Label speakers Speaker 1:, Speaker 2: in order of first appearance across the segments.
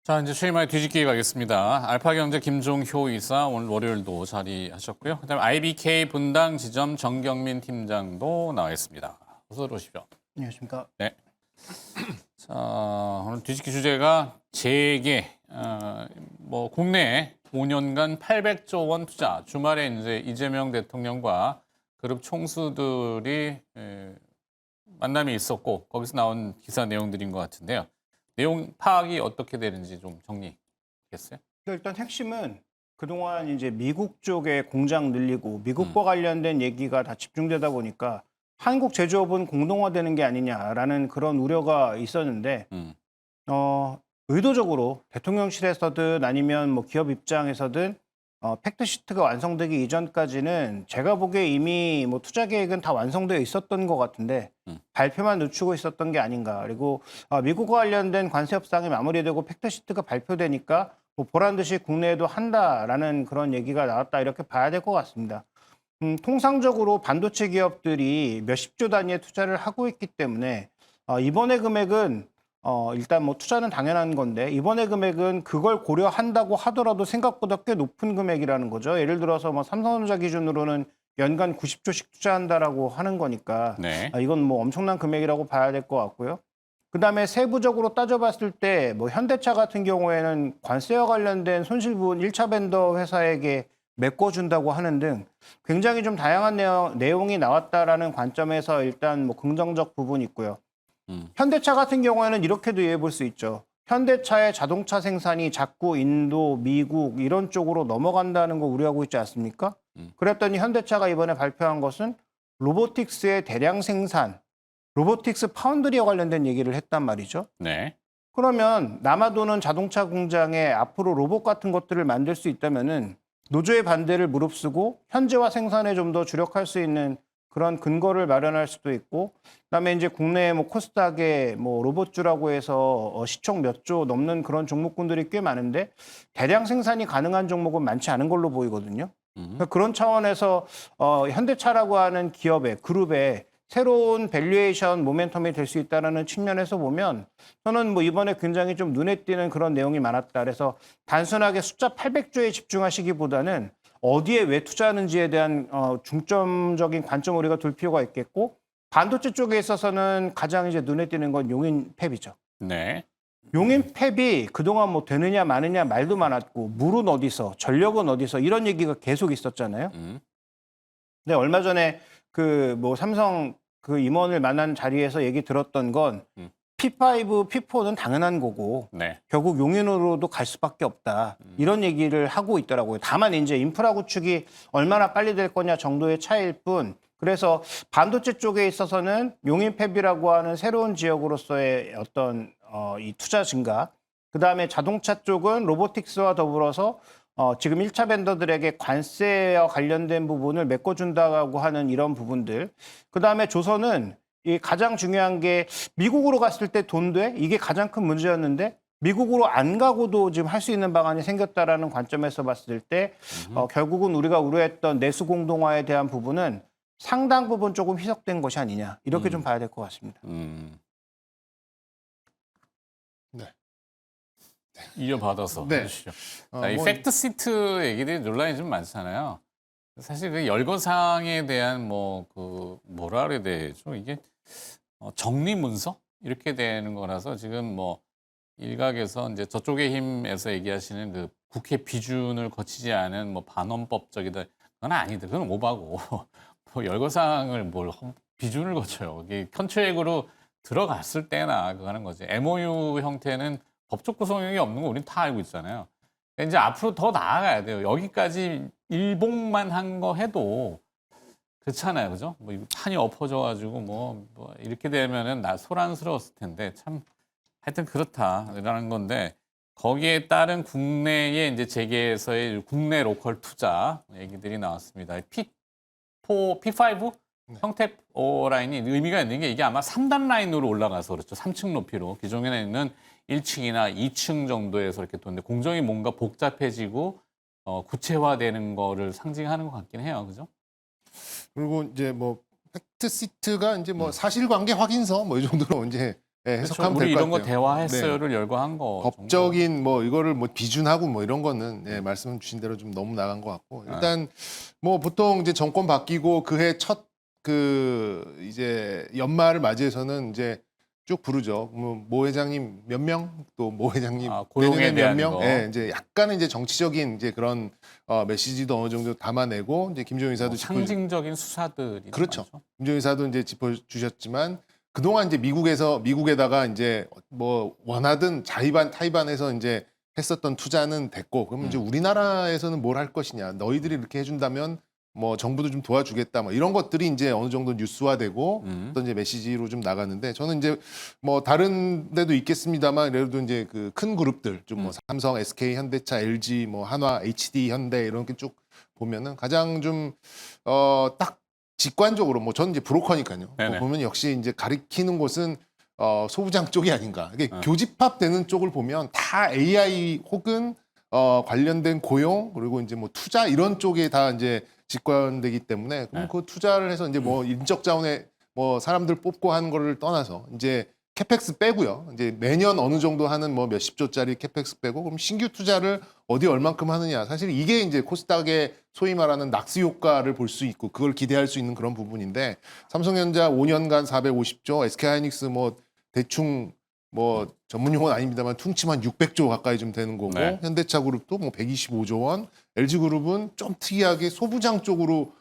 Speaker 1: 자, 이제 최일마의 뒤집기 가겠습니다. 알파경제 김종효 이사 오늘 월요일도 자리하셨고요. 그다음에 IBK 분당 지점 정경민 팀장도 나와 있습니다. 어서 오십시오.
Speaker 2: 안녕하십니까.
Speaker 1: 네. 자, 오늘 뒤집기 주제가 재계, 국내에 5년간 800조 원 투자. 주말에 이제 이재명 대통령과 그룹 총수들이 만남이 있었고 거기서 나온 기사 내용들인 것 같은데요. 내용 파악이 어떻게 되는지 좀 정리겠어요?
Speaker 2: 일단 핵심은 그동안 이제 미국 쪽에 공장 늘리고 미국과 관련된 얘기가 다 집중되다 보니까 한국 제조업은 공동화되는 게 아니냐라는 그런 우려가 있었는데 의도적으로 대통령실에서든 아니면 뭐 기업 입장에서든 팩트시트가 완성되기 이전까지는 제가 보기에 이미 뭐 투자 계획은 다 완성되어 있었던 것 같은데 발표만 늦추고 있었던 게 아닌가. 그리고 미국과 관련된 관세 협상이 마무리되고 팩트시트가 발표되니까 뭐 보란 듯이 국내에도 한다라는 그런 얘기가 나왔다 이렇게 봐야 될 것 같습니다. 통상적으로 반도체 기업들이 몇십조 단위의 투자를 하고 있기 때문에 이번에 금액은 일단 뭐 투자는 당연한 건데 이번에 금액은 그걸 고려한다고 하더라도 생각보다 꽤 높은 금액이라는 거죠. 예를 들어서 뭐 삼성전자 기준으로는 연간 90조씩 투자한다라고 하는 거니까
Speaker 1: 네.
Speaker 2: 이건 뭐 엄청난 금액이라고 봐야 될 것 같고요. 그다음에 세부적으로 따져봤을 때 뭐 현대차 같은 경우에는 관세와 관련된 손실 부분 1차 벤더 회사에게 메꿔준다고 하는 등 굉장히 좀 다양한 내용이 나왔다라는 관점에서 일단 뭐 긍정적 부분이 있고요. 현대차 같은 경우에는 이렇게도 이해해 볼 수 있죠. 현대차의 자동차 생산이 자꾸 인도, 미국 이런 쪽으로 넘어간다는 거 우려하고 있지 않습니까? 그랬더니 현대차가 이번에 발표한 것은 로보틱스의 대량 생산, 로보틱스 파운드리와 관련된 얘기를 했단 말이죠.
Speaker 1: 네.
Speaker 2: 그러면 남아도는 자동차 공장에 앞으로 로봇 같은 것들을 만들 수 있다면은 노조의 반대를 무릅쓰고 현지화 생산에 좀 더 주력할 수 있는 그런 근거를 마련할 수도 있고, 그다음에 이제 국내에 뭐 코스닥에 뭐 로봇주라고 해서 시총 몇 조 넘는 그런 종목군들이 꽤 많은데 대량 생산이 가능한 종목은 많지 않은 걸로 보이거든요. 그러니까 그런 차원에서 현대차라고 하는 기업의 그룹의 새로운 밸류에이션 모멘텀이 될 수 있다는 측면에서 보면 저는 뭐 이번에 굉장히 좀 눈에 띄는 그런 내용이 많았다. 그래서 단순하게 숫자 800조에 집중하시기보다는 어디에 왜 투자하는지에 대한 중점적인 관점을 우리가 둘 필요가 있겠고, 반도체 쪽에 있어서는 가장 이제 눈에 띄는 건 용인 팹이죠.
Speaker 1: 네.
Speaker 2: 용인 팹이 그동안 뭐 되느냐 마느냐 말도 많았고 물은 어디서 전력은 어디서 이런 얘기가 계속 있었잖아요. 근데 얼마 전에 그 뭐 삼성 그 임원을 만난 자리에서 얘기 들었던 건 P5, P4는 당연한 거고
Speaker 1: 네.
Speaker 2: 결국 용인으로도 갈 수밖에 없다. 이런 얘기를 하고 있더라고요. 다만 이제 인프라 구축이 얼마나 빨리 될 거냐 정도의 차이일 뿐. 그래서 반도체 쪽에 있어서는 용인 팹이라고 하는 새로운 지역으로서의 어떤 이 투자 증가. 그다음에 자동차 쪽은 로보틱스와 더불어서 지금 1차 벤더들에게 관세와 관련된 부분을 메꿔준다고 하는 이런 부분들. 그다음에 조선은 이 가장 중요한 게 미국으로 갔을 때 돈 돼? 이게 가장 큰 문제였는데 미국으로 안 가고도 지금 할 수 있는 방안이 생겼다라는 관점에서 봤을 때 결국은 우리가 우려했던 내수 공동화에 대한 부분은 상당 부분 조금 희석된 것이 아니냐 이렇게 좀 봐야 될 것 같습니다.
Speaker 3: 네.
Speaker 1: 이어받아서
Speaker 3: 네.
Speaker 1: 해주시죠. 자, 이 팩트시트 얘기들이 논란이 좀 많잖아요. 사실 그 열거사항에 대한 뭐라 그래야 되죠? 이게 정리 문서 이렇게 되는 거라서 지금 뭐 일각에서 이제 저쪽의 힘에서 얘기하시는 그 국회 비준을 거치지 않은 뭐 반헌법적이다 그건 아니다. 그건 오바고 뭐 열거사항을 뭘 비준을 거쳐요. 이게 컨트랙으로 들어갔을 때나 그거 하는 거지. MOU 형태는 법적 구성력이 없는 거 우리는 다 알고 있잖아요. 그러니까 이제 앞으로 더 나아가야 돼요. 여기까지 일봉만 한 거 해도 그렇잖아요, 그죠? 뭐 판이 엎어져가지고 뭐 이렇게 되면은 나 소란스러웠을 텐데 참 하여튼 그렇다라는 건데 거기에 따른 국내의 이제 재계에서의 국내 로컬 투자 얘기들이 나왔습니다. P4, P5 형태 라인이 의미가 있는 게 이게 아마 3단 라인으로 올라가서 그렇죠. 3층 높이로 기존에는 1층이나 2층 정도에서 이렇게 도는데 공정이 뭔가 복잡해지고 구체화되는 거를 상징하는 것 같긴 해요, 그죠?
Speaker 3: 그리고 이제 뭐 팩트 시트가 이제 뭐 사실관계 확인서 뭐 이 정도로 이제 해석하면
Speaker 1: 우리
Speaker 3: 될 것
Speaker 1: 이런 거
Speaker 3: 같아요.
Speaker 1: 대화했어요를 열고 한 거.
Speaker 3: 법적인 뭐 이거를 뭐 비준하고 뭐 이런 거는 말씀 주신 대로 좀 너무 나간 것 같고 일단 뭐 보통 이제 정권 바뀌고 그해 첫 그 이제 연말을 맞이해서는 이제 쭉 부르죠. 모 회장님 몇 명, 또 모 회장님
Speaker 1: 고용에
Speaker 3: 내년에 몇
Speaker 1: 대한
Speaker 3: 명,
Speaker 1: 거.
Speaker 3: 이제 약간은 이제 정치적인 이제 그런 메시지도 어느 정도 담아내고 이제 김종인 이사도
Speaker 1: 상징적인 수사들이
Speaker 3: 그렇죠.
Speaker 1: 많죠.
Speaker 3: 김종인 이사도 이제 짚어주셨지만 그동안 이제 미국에다가 이제 뭐 원하든 자의반 타의반해서 이제 했었던 투자는 됐고 그러면 이제 우리나라에서는 뭘 할 것이냐 너희들이 이렇게 해준다면 뭐 정부도 좀 도와주겠다 뭐 이런 것들이 이제 어느 정도 뉴스화되고 어떤 이제 메시지로 좀 나갔는데 저는 이제 뭐 다른 데도 있겠습니다만 그래도 이제 그 큰 그룹들 좀 뭐 삼성, SK, 현대차, LG, 뭐 한화, HD, 현대 이런 게 쭉 보면은 가장 좀 딱 직관적으로 뭐 저는 이제 브로커니까요.
Speaker 1: 네네.
Speaker 3: 보면 역시 이제 가리키는 곳은 소부장 쪽이 아닌가. 이게
Speaker 1: 네.
Speaker 3: 교집합되는 쪽을 보면 다 AI 혹은 관련된 고용 그리고 이제 뭐 투자 이런 쪽에 다 이제 직관되기 때문에 그럼
Speaker 1: 네.
Speaker 3: 그 투자를 해서 이제 뭐 인적 자원에 뭐 사람들 뽑고 하는 거를 떠나서 이제 캐펙스 빼고요. 이제 매년 어느 정도 하는 뭐 몇십 조짜리 캐펙스 빼고 그럼 신규 투자를 어디 얼만큼 하느냐. 사실 이게 이제 코스닥의 소위 말하는 낙수 효과를 볼 수 있고 그걸 기대할 수 있는 그런 부분인데 삼성전자 5년간 450조, SK하이닉스 뭐 대충 뭐 전문 용어는 아닙니다만 퉁치면 600조 가까이 좀 되는 거고
Speaker 1: 네.
Speaker 3: 현대차 그룹도 뭐 125조 원, LG 그룹은 좀 특이하게 소부장 쪽으로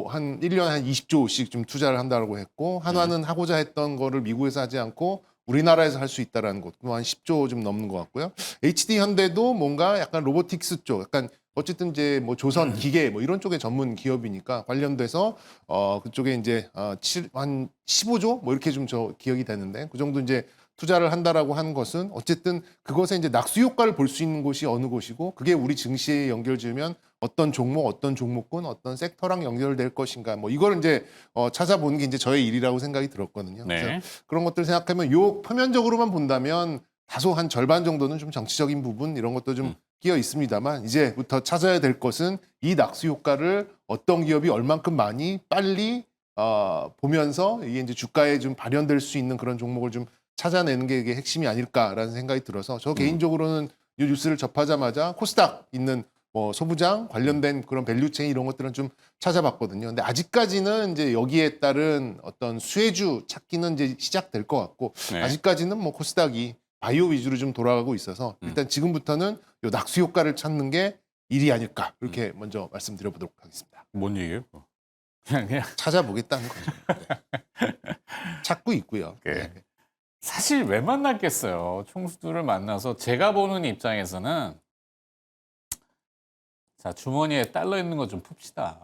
Speaker 3: 한 1년에 한 20조씩 좀 투자를 한다고 했고 한화는 하고자 했던 거를 미국에서 하지 않고 우리나라에서 할 수 있다라는 것, 한 10조 좀 넘는 것 같고요. HD 현대도 뭔가 약간 로보틱스 쪽, 약간 어쨌든 이제 뭐 조선 기계 뭐 이런 쪽의 전문 기업이니까 관련돼서 그쪽에 이제 한 15조 뭐 이렇게 좀 저 기억이 되는데 그 정도 이제 투자를 한다라고 하는 것은 어쨌든 그것에 이제 낙수 효과를 볼 수 있는 곳이 어느 곳이고 그게 우리 증시에 연결지으면 어떤 종목, 어떤 종목군, 어떤 섹터랑 연결될 것인가 뭐 이걸 이제 찾아보는 게 이제 저의 일이라고 생각이 들었거든요.
Speaker 1: 네.
Speaker 3: 그래서 그런 것들 생각하면 요 표면적으로만 본다면 다소 한 절반 정도는 좀 정치적인 부분 이런 것도 좀 끼어 있습니다만 이제부터 찾아야 될 것은 이 낙수 효과를 어떤 기업이 얼만큼 많이 빨리 보면서 이게 이제 주가에 좀 발현될 수 있는 그런 종목을 좀 찾아내는 게 이게 핵심이 아닐까라는 생각이 들어서 저 개인적으로는 이 뉴스를 접하자마자 코스닥 있는 뭐 소부장 관련된 그런 밸류체인 이런 것들은 좀 찾아봤거든요. 근데 아직까지는 이제 여기에 따른 어떤 수혜주 찾기는 이제 시작될 것 같고
Speaker 1: 네.
Speaker 3: 아직까지는 뭐 코스닥이 바이오 위주로 좀 돌아가고 있어서 일단 지금부터는 요 낙수 효과를 찾는 게 일이 아닐까 이렇게 먼저 말씀드려보도록 하겠습니다.
Speaker 1: 뭔 얘기예요? 그냥
Speaker 3: 찾아보겠다는 거죠. 네. 찾고 있고요.
Speaker 1: 네.
Speaker 3: 네.
Speaker 1: 사실 왜 만났겠어요? 총수들을 만나서 제가 보는 입장에서는 자 주머니에 달러 있는 거 좀 풉시다.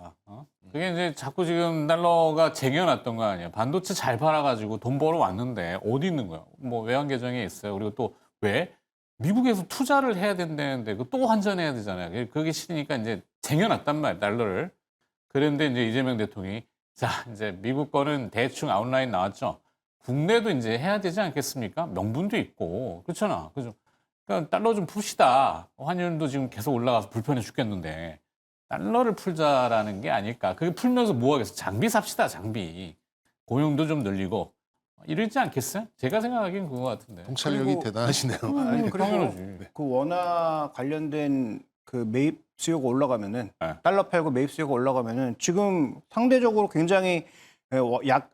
Speaker 1: 그게 이제 자꾸 지금 달러가 쟁여놨던 거 아니에요. 반도체 잘 팔아가지고 돈 벌어 왔는데 어디 있는 거야? 뭐 외환 계정에 있어요. 그리고 또 왜? 미국에서 투자를 해야 된다는데 또 환전해야 되잖아요. 그게 싫으니까 이제 쟁여놨단 말이에요. 달러를. 그런데 이제 이재명 대통령이 자 이제 미국 거는 대충 아웃라인 나왔죠. 국내도 이제 해야 되지 않겠습니까? 명분도 있고 그렇잖아. 그죠? 그러니까 달러 좀 풉시다. 환율도 지금 계속 올라가서 불편해 죽겠는데 달러를 풀자라는 게 아닐까. 그게 풀면서 뭐 하겠어? 장비 삽시다. 장비. 고용도 좀 늘리고 이러지 않겠어요? 제가 생각하기엔 그거 같은데.
Speaker 3: 통찰력이
Speaker 2: 그리고-
Speaker 3: 대단하시네요.
Speaker 2: 아니, 그리고
Speaker 1: 당연하지.
Speaker 2: 그 원화 관련된 그 매입 수요가 올라가면은
Speaker 1: 네.
Speaker 2: 달러 팔고 매입 수요가 올라가면은 지금 상대적으로 굉장히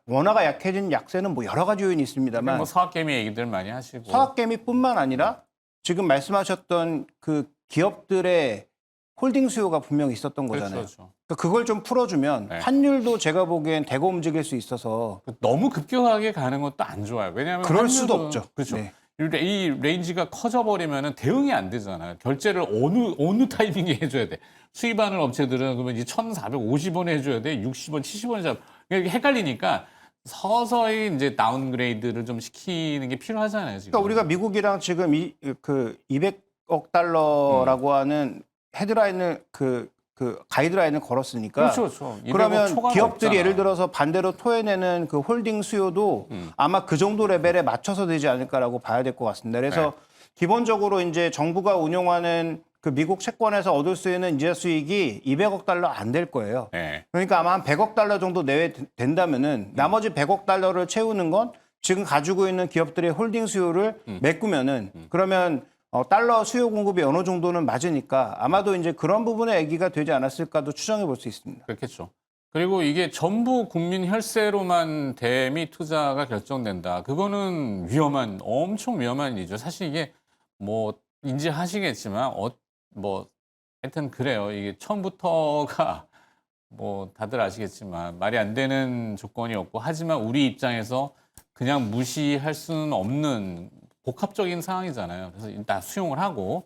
Speaker 2: 원화가 약해진 약세는 뭐 여러 가지 요인이 있습니다만
Speaker 1: 뭐 사학개미 얘기들 많이 하시고.
Speaker 2: 서학개미뿐만 아니라 지금 말씀하셨던 그 기업들의 홀딩 수요가 분명히 있었던 거잖아요.
Speaker 1: 그렇죠.
Speaker 2: 그러니까 그걸 좀 풀어주면
Speaker 1: 네.
Speaker 2: 환율도 제가 보기엔 대거 움직일 수 있어서
Speaker 1: 너무 급격하게 가는 것도 안 좋아요. 왜냐하면
Speaker 2: 그럴 수도
Speaker 1: 환율은-
Speaker 2: 없죠.
Speaker 1: 그렇죠.
Speaker 2: 네.
Speaker 1: 이 레인지가 커져 버리면은 대응이 안 되잖아요. 결제를 어느 타이밍에 해줘야 돼. 수입하는 업체들은 그러면 이제 1,450원에 해줘야 돼. 60원, 70원에 잡. 이게 헷갈리니까 서서히 이제 다운그레이드를 좀 시키는 게 필요하잖아요. 지금.
Speaker 2: 그러니까 우리가 미국이랑 지금 그 200억 달러라고 하는 헤드라인을 그 가이드라인을 걸었으니까
Speaker 1: 그렇죠, 그렇죠. 200억
Speaker 2: 그러면
Speaker 1: 초과는
Speaker 2: 기업들이
Speaker 1: 없잖아.
Speaker 2: 예를 들어서 반대로 토해내는 그 홀딩 수요도 아마 그 정도 레벨에 맞춰서 되지 않을까라고 봐야 될 것 같습니다. 그래서
Speaker 1: 네.
Speaker 2: 기본적으로 이제 정부가 운용하는 그 미국 채권에서 얻을 수 있는 이자 수익이 200억 달러 안 될 거예요.
Speaker 1: 네.
Speaker 2: 그러니까 아마 한 100억 달러 정도 내외 된다면은 나머지 100억 달러를 채우는 건 지금 가지고 있는 기업들의 홀딩 수요를 메꾸면은 그러면 달러 수요 공급이 어느 정도는 맞으니까 아마도 이제 그런 부분에 애기가 되지 않았을까도 추정해 볼 수 있습니다.
Speaker 1: 그렇겠죠. 그리고 이게 전부 국민 혈세로만 대미 투자가 결정된다. 그거는 엄청 위험한 일이죠. 사실 이게 뭐 인지하시겠지만 뭐 하여튼 그래요. 이게 처음부터가 뭐 다들 아시겠지만 말이 안 되는 조건이었고, 하지만 우리 입장에서 그냥 무시할 수는 없는 복합적인 상황이잖아요. 그래서 일단 수용을 하고,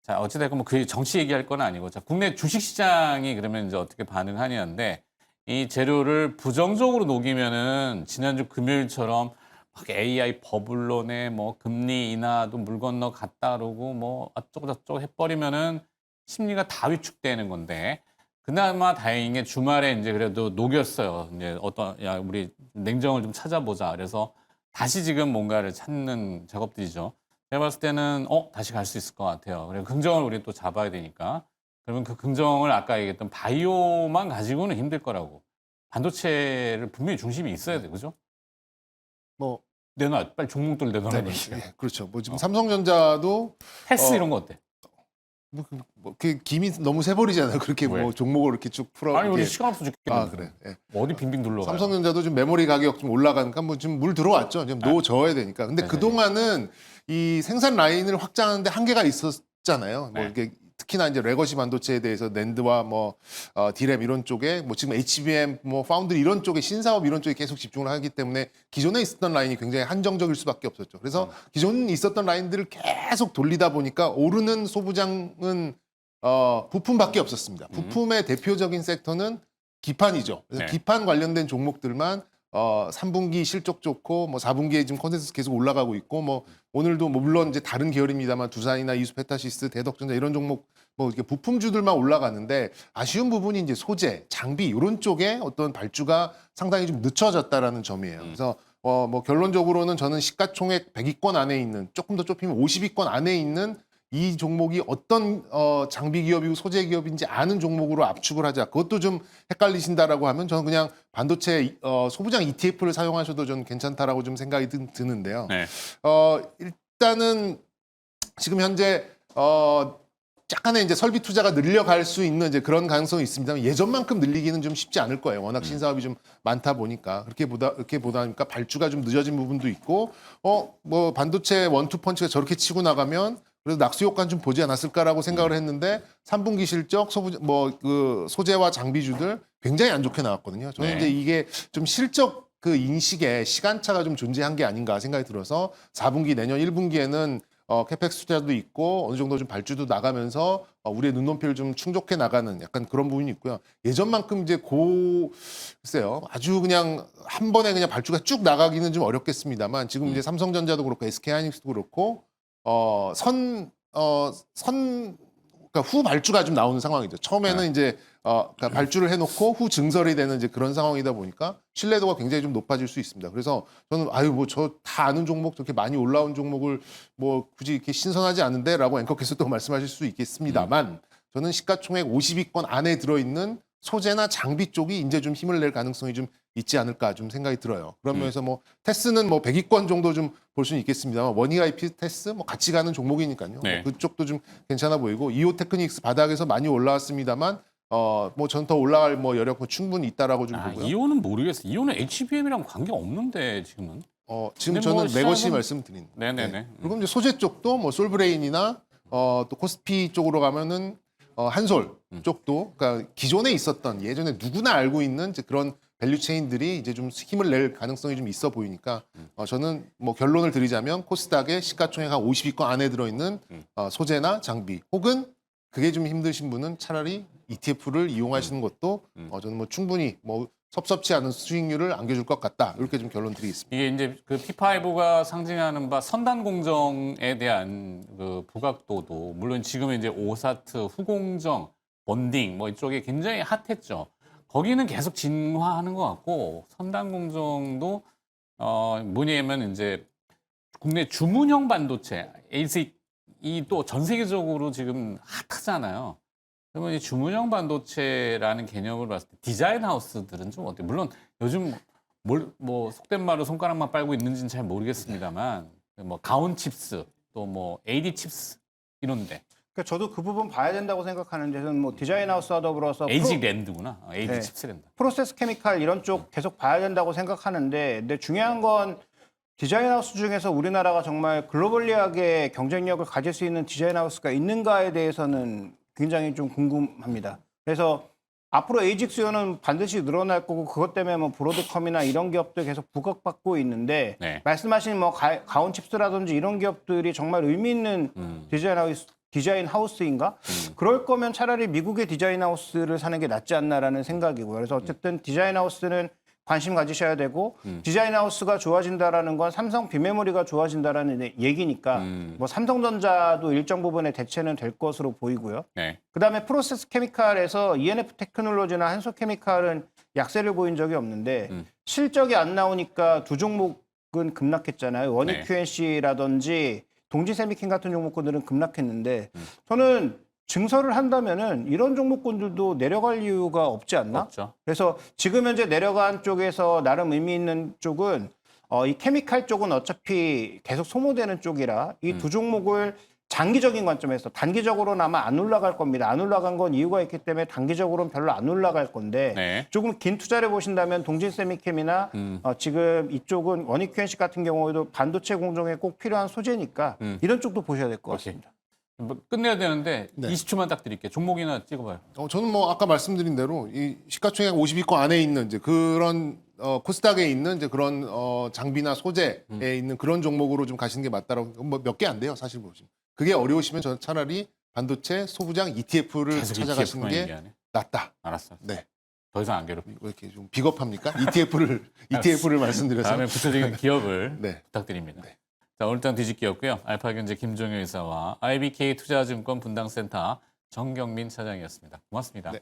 Speaker 1: 자, 어찌됐건 뭐 그 정치 얘기할 건 아니고, 자, 국내 주식시장이 그러면 이제 어떻게 반응하냐인데, 이 재료를 부정적으로 녹이면은 지난주 금요일처럼 막 AI 버블론에 뭐 금리 인하도 물 건너 갔다 그러고 뭐 어쩌고 저쩌고 해버리면은 심리가 다 위축되는 건데, 그나마 다행인 게 주말에 이제 그래도 녹였어요. 이제 야, 우리 냉정을 좀 찾아보자. 그래서 다시 지금 뭔가를 찾는 작업들이죠. 제가 봤을 때는 다시 갈 수 있을 것 같아요. 그리고 긍정을 우리 또 잡아야 되니까. 그러면 그 긍정을 아까 얘기했던 바이오만 가지고는 힘들 거라고. 반도체를 분명히 중심이 있어야 돼, 그죠?
Speaker 3: 뭐
Speaker 1: 빨리 종목들 내놔라.
Speaker 3: 네, 그렇죠. 뭐 지금 삼성전자도
Speaker 1: 헬스 이런 거 어때?
Speaker 3: 그 김이 너무 세버리잖아요. 그렇게
Speaker 1: 왜?
Speaker 3: 뭐 종목을 이렇게 쭉 풀어.
Speaker 1: 아니, 우리
Speaker 3: 이렇게.
Speaker 1: 시간 없어 죽겠는데.
Speaker 3: 아 그래. 예.
Speaker 1: 어디 빙빙 둘러가요?
Speaker 3: 삼성전자도 지금 메모리 가격 좀 올라가니까 뭐 지금 물 들어왔죠. 지금 놓져야 되니까. 근데
Speaker 1: 네네네.
Speaker 3: 그동안은 이 생산 라인을 확장하는데 한계가 있었잖아요. 뭐
Speaker 1: 네.
Speaker 3: 이렇게 특히나 이제 레거시 반도체에 대해서 낸드와 뭐 디램 이런 쪽에 뭐 지금 HBM 뭐 파운드리 이런 쪽에 신사업 이런 쪽에 계속 집중을 하기 때문에 기존에 있었던 라인이 굉장히 한정적일 수밖에 없었죠. 그래서 기존 있었던 라인들을 계속 돌리다 보니까 오르는 소부장은 부품밖에 없었습니다. 부품의 대표적인 섹터는 기판이죠. 그래서
Speaker 1: 네.
Speaker 3: 기판 관련된 종목들만 3분기 실적 좋고 뭐 4분기에 지금 컨센서스 계속 올라가고 있고 뭐 오늘도 뭐 물론 이제 다른 계열입니다만 두산이나 이수페타시스, 대덕전자 이런 종목 뭐 이렇게 부품주들만 올라가는데 아쉬운 부분이 이제 소재, 장비 이런 쪽에 어떤 발주가 상당히 좀 늦춰졌다라는 점이에요. 그래서 뭐 결론적으로는 저는 시가총액 100위권 안에 있는 조금 더 좁히면 50위권 안에 있는 이 종목이 어떤 장비 기업이고 소재 기업인지 아는 종목으로 압축을 하자. 그것도 좀 헷갈리신다라고 하면 저는 그냥 반도체 소부장 ETF를 사용하셔도 저는 괜찮다라고 좀 생각이 드는데요.
Speaker 1: 네.
Speaker 3: 일단은 지금 현재 약간의 이제 설비 투자가 늘려갈 수 있는 이제 그런 가능성이 있습니다만 예전만큼 늘리기는 좀 쉽지 않을 거예요. 워낙 신사업이 좀 많다 보니까 그렇게 보다 보니까 발주가 좀 늦어진 부분도 있고 뭐 반도체 원투 펀치가 저렇게 치고 나가면 그래서 낙수 효과는 좀 보지 않았을까라고 생각을 했는데 3분기 실적 그 소재와 장비주들 굉장히 안 좋게 나왔거든요. 저는
Speaker 1: 네.
Speaker 3: 이제 이게 좀 실적 그 인식에 시간차가 좀 존재한 게 아닌가 생각이 들어서 4분기 내년 1분기에는 캐펙스 투자도 있고 어느 정도 좀 발주도 나가면서 우리의 눈높이를 좀 충족해 나가는 약간 그런 부분이 있고요. 예전만큼 이제 글쎄요. 아주 그냥 한 번에 그냥 발주가 쭉 나가기는 좀 어렵겠습니다만 지금 이제 삼성전자도 그렇고 SK하이닉스도 그렇고 그러니까 후 발주가 좀 나오는 상황이죠. 처음에는 이제 그러니까 발주를 해놓고 후 증설이 되는 이제 그런 상황이다 보니까 신뢰도가 굉장히 좀 높아질 수 있습니다. 그래서 저는 뭐 저 다 아는 종목 저렇게 많이 올라온 종목을 뭐 굳이 이렇게 신선하지 않은데라고 앵커께서 또 말씀하실 수 있겠습니다만 저는 시가총액 50위권 안에 들어있는 소재나 장비 쪽이 이제 좀 힘을 낼 가능성이 좀 있지 않을까 좀 생각이 들어요. 그런 면에서 뭐 테스는 뭐 100위권 정도 좀 볼 수는 있겠습니다만 원익 IP 테스 뭐 같이 가는 종목이니까요.
Speaker 1: 네.
Speaker 3: 뭐 그쪽도 좀 괜찮아 보이고 이오 테크닉스 바닥에서 많이 올라왔습니다만 뭐 전 더 올라갈 뭐 여력은 충분히 있다라고 좀 보고요.
Speaker 1: 이오는 모르겠어요. 이오는 HBM이랑 관계 없는데 지금은.
Speaker 3: 지금
Speaker 1: 근데 뭐
Speaker 3: 저는 레거시
Speaker 1: 시작은-
Speaker 3: 말씀드린.
Speaker 1: 네네네.
Speaker 3: 그리고 이제 소재 쪽도 뭐 솔브레인이나 또 코스피 쪽으로 가면은 한솔 쪽도 그러니까 기존에 있었던 예전에 누구나 알고 있는 이제 그런 밸류 체인들이 이제 좀 힘을 낼 가능성이 좀 있어 보이니까 저는 뭐 결론을 드리자면 코스닥의 시가총액 한 50위권 안에 들어있는 소재나 장비 혹은 그게 좀 힘드신 분은 차라리 ETF를 이용하시는 것도 저는 뭐 충분히 뭐 섭섭치 않은 수익률을 안겨줄 것 같다 이렇게 좀 결론 드리겠습니다.
Speaker 1: 이게 이제 그 P5가 상징하는 바 선단 공정에 대한 그 부각도도 물론 지금은 이제 오사트, 후공정, 본딩 뭐 이쪽에 굉장히 핫했죠. 거기는 계속 진화하는 것 같고 선단 공정도 뭐냐면 이제 국내 주문형 반도체 ASIC이 또 전 세계적으로 지금 핫하잖아요. 그러면 이 주문형 반도체라는 개념을 봤을 때 디자인 하우스들은 좀 어때요? 물론 요즘 뭐 속된 말로 손가락만 빨고 있는지는 잘 모르겠습니다만 뭐 가온 칩스 또 뭐 AD 칩스 이런데
Speaker 2: 그러니까 저도 그 부분 봐야 된다고 생각하는데 저는 뭐 디자인 하우스와 더불어서
Speaker 1: AG 랜드구나. AD
Speaker 2: 네.
Speaker 1: 칩스 랜드.
Speaker 2: 프로세스 케미칼 이런 쪽 계속 봐야 된다고 생각하는데 근데 중요한 건 디자인 하우스 중에서 우리나라가 정말 글로벌리하게 경쟁력을 가질 수 있는 디자인 하우스가 있는가에 대해서는 굉장히 좀 궁금합니다. 그래서 앞으로 에이직 수요는 반드시 늘어날 거고 그것 때문에 뭐 브로드컴이나 이런 기업들 계속 부각받고 있는데
Speaker 1: 네.
Speaker 2: 말씀하신 뭐 가온 칩스라든지 이런 기업들이 정말 의미 있는 디자인 하우스인가? 그럴 거면 차라리 미국의 디자인 하우스를 사는 게 낫지 않나라는 생각이고요. 그래서 어쨌든 디자인 하우스는 관심 가지셔야 되고 디자인 하우스가 좋아진다라는 건 삼성 비메모리가 좋아진다라는 얘기니까 뭐 삼성전자도 일정 부분의 대체는 될 것으로 보이고요.
Speaker 1: 네.
Speaker 2: 그다음에 프로세스 케미칼에서 ENF 테크놀로지나 한소 케미칼은 약세를 보인 적이 없는데 실적이 안 나오니까 두 종목은 급락했잖아요. 원익
Speaker 1: 네.
Speaker 2: QNC라든지 동지 세미킨 같은 종목군들은 급락했는데 저는 증설을 한다면은 이런 종목군들도 내려갈 이유가 없지 않나?
Speaker 1: 없죠.
Speaker 2: 그래서 지금 현재 내려간 쪽에서 나름 의미 있는 쪽은 이 케미칼 쪽은 어차피 계속 소모되는 쪽이라 이 두 종목을 장기적인 관점에서 단기적으로는 아마 안 올라갈 겁니다. 안 올라간 건 이유가 있기 때문에 단기적으로는 별로 안 올라갈 건데
Speaker 1: 네.
Speaker 2: 조금 긴 투자를 보신다면 동진 세미캠이나 지금 이쪽은 원익 QNC 같은 경우에도 반도체 공정에 꼭 필요한 소재니까 이런 쪽도 보셔야 될 것
Speaker 1: 오케이.
Speaker 2: 같습니다.
Speaker 1: 뭐 끝내야 되는데
Speaker 3: 네.
Speaker 1: 20초만 딱 드릴게요. 종목이나 찍어봐요.
Speaker 3: 저는 뭐 아까 말씀드린 대로 이 시가총액 50위권 안에 있는 이제 그런 코스닥에 있는 이제 그런 장비나 소재에 있는 그런 종목으로 좀 가시는 게 맞다라고 뭐 몇 개 안 돼요 사실 보시면 그게 어려우시면 저는 차라리 반도체 소부장 ETF를
Speaker 1: 계속
Speaker 3: 찾아가시는
Speaker 1: ETF만
Speaker 3: 게
Speaker 1: 얘기하네.
Speaker 3: 낫다.
Speaker 1: 알았어.
Speaker 3: 네.
Speaker 1: 더 이상 안 괴롭히.
Speaker 3: 왜 이렇게 좀 비겁합니까? ETF를 말씀드려서
Speaker 1: 다음에 구체적인 기업을
Speaker 3: 네.
Speaker 1: 부탁드립니다.
Speaker 3: 네.
Speaker 1: 자, 오늘따라 뒤집기였고요. 알파경제 김종효 이사와 IBK 투자증권 분당센터 정경민 차장이었습니다. 고맙습니다.
Speaker 3: 네.